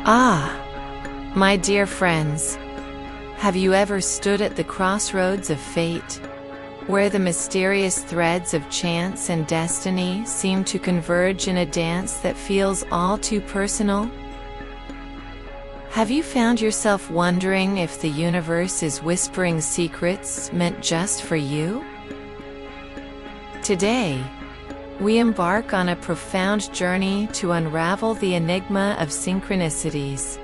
Ah, my dear friends, have you ever stood at the crossroads of fate, where the mysterious threads of chance and destiny seem to converge in a dance that feels all too personal? Have you found yourself wondering if the universe is whispering secrets meant just for you? Today, we embark on a profound journey to unravel the enigma of synchronicities.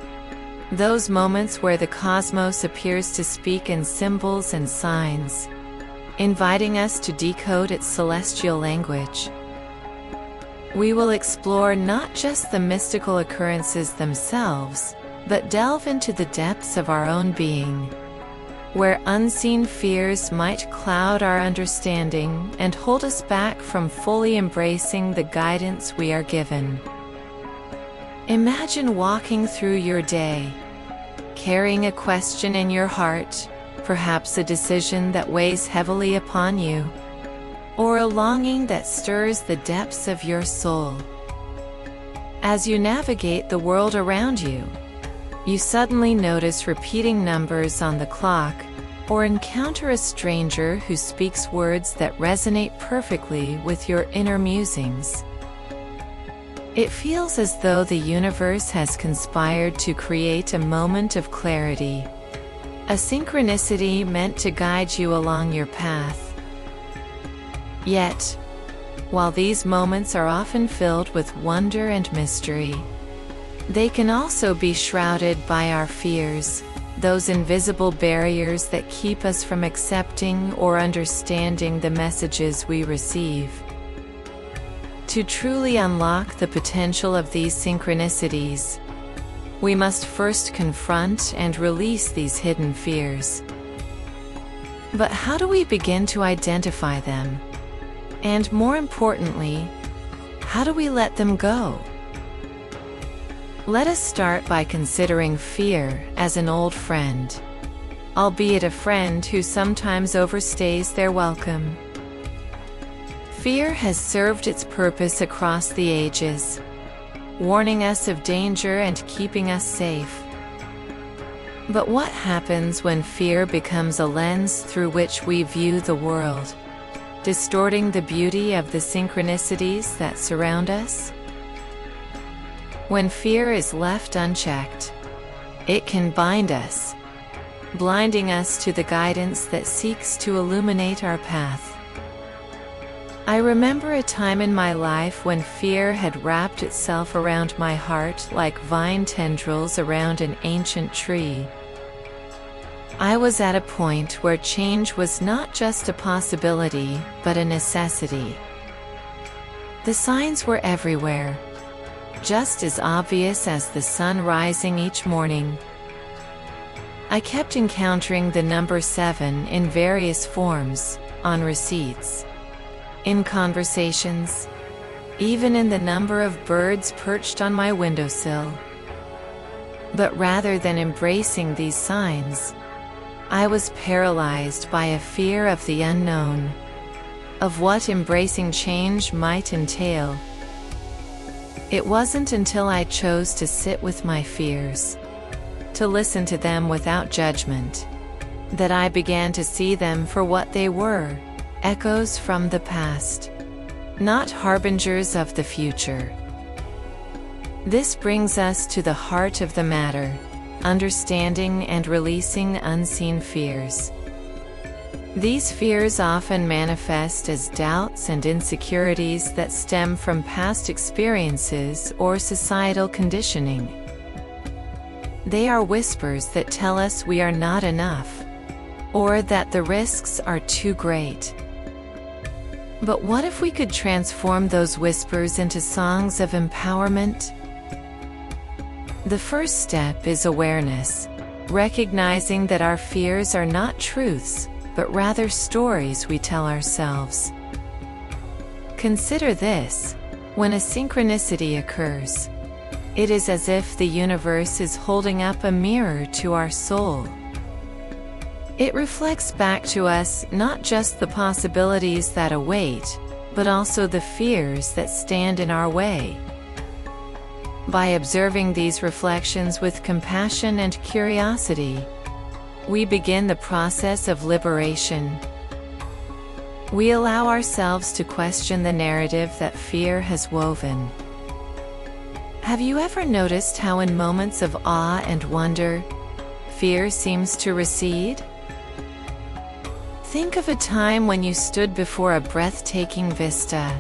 Those moments where the cosmos appears to speak in symbols and signs, inviting us to decode its celestial language. We will explore not just the mystical occurrences themselves, but delve into the depths of our own being, where unseen fears might cloud our understanding and hold us back from fully embracing the guidance we are given. Imagine walking through your day, carrying a question in your heart, perhaps a decision that weighs heavily upon you, or a longing that stirs the depths of your soul. As you navigate the world around you, you suddenly notice repeating numbers on the clock, or encounter a stranger who speaks words that resonate perfectly with your inner musings. It feels as though the universe has conspired to create a moment of clarity, a synchronicity meant to guide you along your path. Yet, while these moments are often filled with wonder and mystery, they can also be shrouded by our fears, those invisible barriers that keep us from accepting or understanding the messages we receive. To truly unlock the potential of these synchronicities, we must first confront and release these hidden fears. But how do we begin to identify them? And more importantly, how do we let them go? Let us start by considering fear as an old friend, albeit a friend who sometimes overstays their welcome. Fear has served its purpose across the ages, warning us of danger and keeping us safe. But what happens when fear becomes a lens through which we view the world, distorting the beauty of the synchronicities that surround us? When fear is left unchecked, it can bind us, blinding us to the guidance that seeks to illuminate our path. I remember a time in my life when fear had wrapped itself around my heart like vine tendrils around an ancient tree. I was at a point where change was not just a possibility, but a necessity. The signs were everywhere, just as obvious as the sun rising each morning. I kept encountering the number 7 in various forms, on receipts, in conversations, even in the number of birds perched on my windowsill. But rather than embracing these signs, I was paralyzed by a fear of the unknown, of what embracing change might entail. It wasn't until I chose to sit with my fears, to listen to them without judgment, that I began to see them for what they were, echoes from the past, not harbingers of the future. This brings us to the heart of the matter, understanding and releasing unseen fears. These fears often manifest as doubts and insecurities that stem from past experiences or societal conditioning. They are whispers that tell us we are not enough, or that the risks are too great. But what if we could transform those whispers into songs of empowerment? The first step is awareness, recognizing that our fears are not truths, but rather stories we tell ourselves. Consider this: when a synchronicity occurs, it is as if the universe is holding up a mirror to our soul. It reflects back to us not just the possibilities that await, but also the fears that stand in our way. By observing these reflections with compassion and curiosity, we begin the process of liberation. We allow ourselves to question the narrative that fear has woven. Have you ever noticed how in moments of awe and wonder, fear seems to recede? Think of a time when you stood before a breathtaking vista,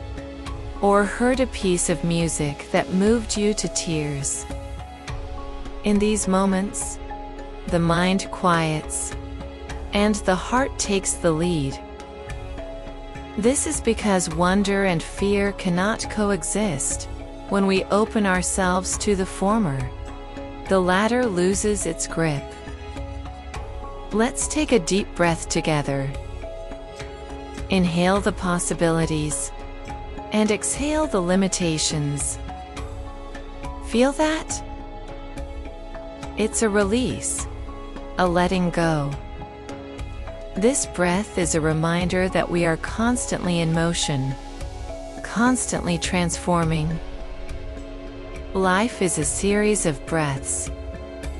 or heard a piece of music that moved you to tears. In these moments, the mind quiets, and the heart takes the lead. This is because wonder and fear cannot coexist. When we open ourselves to the former, the latter loses its grip. Let's take a deep breath together. Inhale the possibilities, and exhale the limitations. Feel that? It's a release, a letting go. This breath is a reminder that we are constantly in motion, constantly transforming. Life is a series of breaths,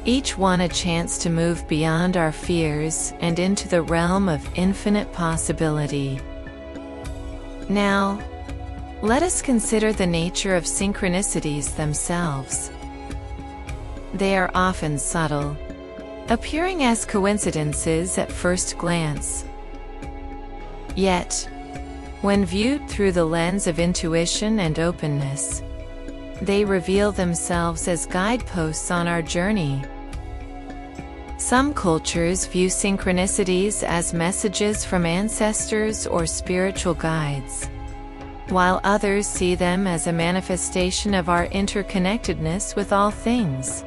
each one a chance to move beyond our fears and into the realm of infinite possibility. Now, let us consider the nature of synchronicities themselves. They are often subtle, appearing as coincidences at first glance. Yet, when viewed through the lens of intuition and openness, they reveal themselves as guideposts on our journey. Some cultures view synchronicities as messages from ancestors or spiritual guides, while others see them as a manifestation of our interconnectedness with all things.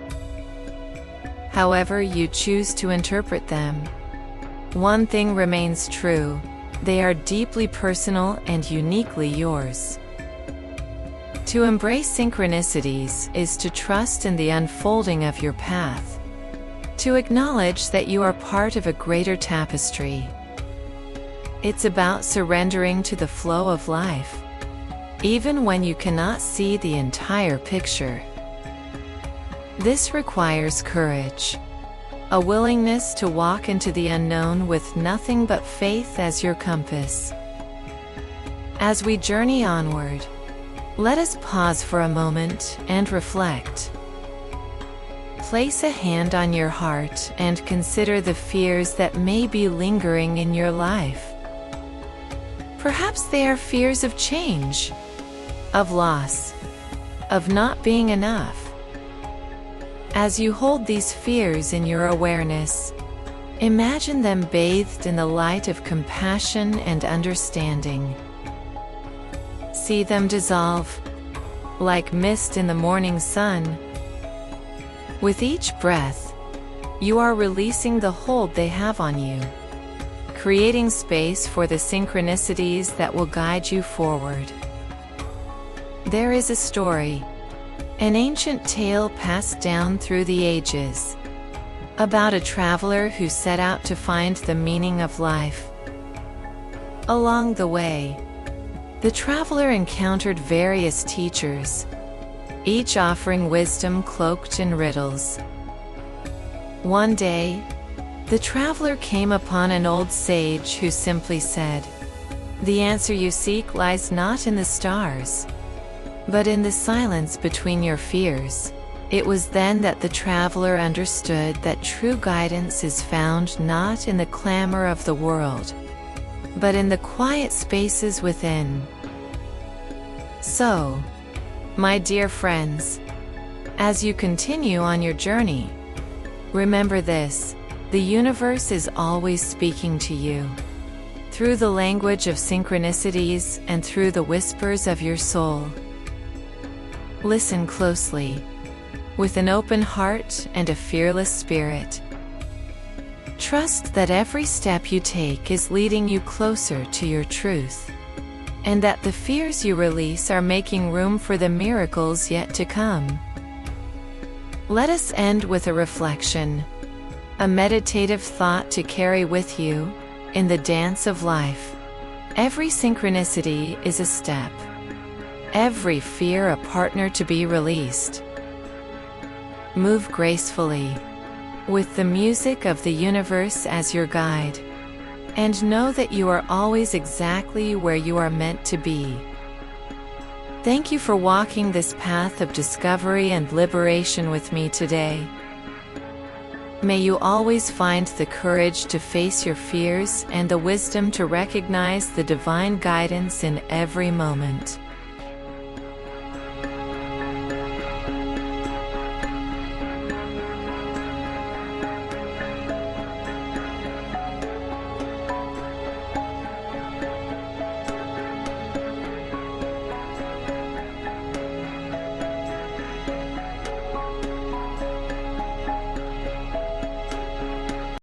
However you choose to interpret them, one thing remains true: they are deeply personal and uniquely yours. To embrace synchronicities is to trust in the unfolding of your path, to acknowledge that you are part of a greater tapestry. It's about surrendering to the flow of life, even when you cannot see the entire picture. This requires courage, a willingness to walk into the unknown with nothing but faith as your compass. As we journey onward, let us pause for a moment and reflect. Place a hand on your heart and consider the fears that may be lingering in your life. Perhaps they are fears of change, of loss, of not being enough. As you hold these fears in your awareness, imagine them bathed in the light of compassion and understanding. See them dissolve, like mist in the morning sun. With each breath, you are releasing the hold they have on you, creating space for the synchronicities that will guide you forward. There is a story, an ancient tale passed down through the ages, about a traveler who set out to find the meaning of life. Along the way, the traveler encountered various teachers, each offering wisdom cloaked in riddles. One day, the traveler came upon an old sage who simply said, "The answer you seek lies not in the stars, but in the silence between your fears." It was then that the traveler understood that true guidance is found not in the clamor of the world, but in the quiet spaces within. So, my dear friends, as you continue on your journey, remember this: the universe is always speaking to you, through the language of synchronicities and through the whispers of your soul. Listen closely, with an open heart and a fearless spirit. Trust that every step you take is leading you closer to your truth, and that the fears you release are making room for the miracles yet to come. Let us end with a reflection, a meditative thought to carry with you in the dance of life. Every synchronicity is a step, every fear a partner to be released, Move gracefully, with the music of the universe as your guide. And know that you are always exactly where you are meant to be. Thank you for walking this path of discovery and liberation with me today. May you always find the courage to face your fears and the wisdom to recognize the divine guidance in every moment.